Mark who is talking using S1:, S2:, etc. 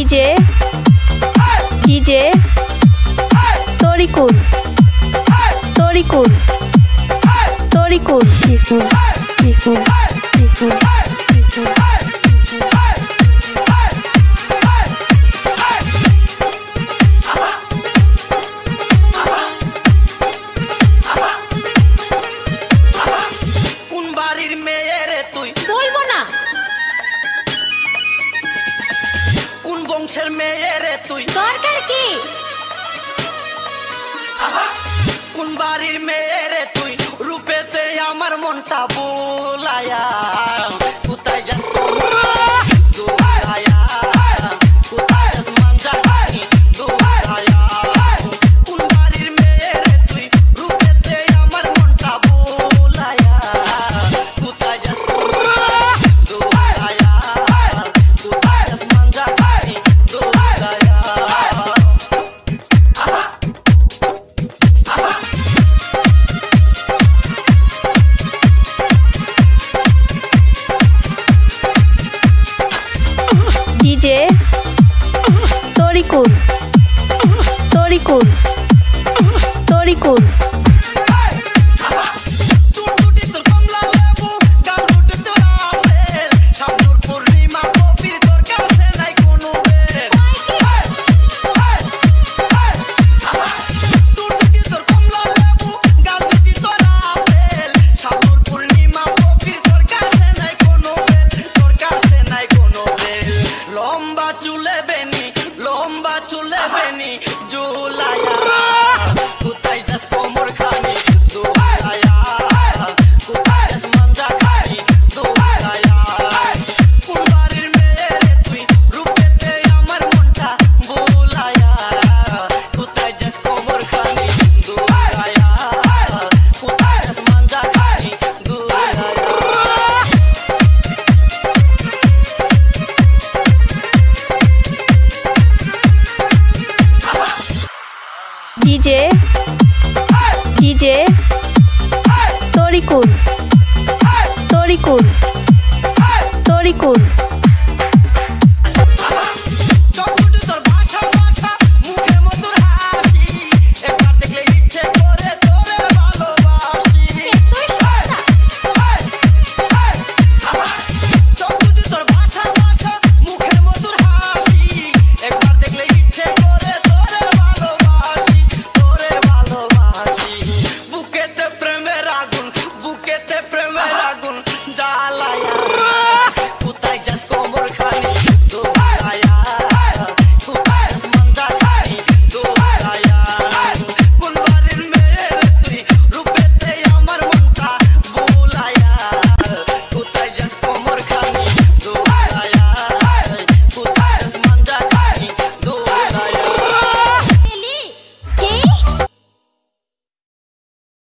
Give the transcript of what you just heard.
S1: DJ Torikul
S2: কোন বাড়ির মেয়ে রে তুই?
S1: বলবো না।
S2: কোন বংশের মেয়ে রে তুই?
S1: দরকার কি?
S2: কোন বাড়ির মেয়ে রে তুই? রূপেতে আমার মনটা বোলায়া কোথায় যাস দোলায়া কোথায় যাস মাঞ্জা খানি দোলায়া কোন বাড়ির মেয়ে রে তুই? রূপেতে আমার মনটা বোলায়া কোথায় যাস দোলায়া কোথায় যাস মাঞ্জা খানি দোলায়া
S1: DJ Torikul
S2: লম্বা চুলে বেনি জুলায়া কোথায় যাস কোমর খানি দোলায়া কোথায় যাস মাঞ্জা খানি দোলায়া কোন বাড়ির মেয়ে রে তুই? রূপেতে আমার মনটা বোলায়া কোথায় যাস কোমর খানি দোলায়া কোথায় যাস মাঞ্জা খানি দোলায়া
S1: DJ Torikul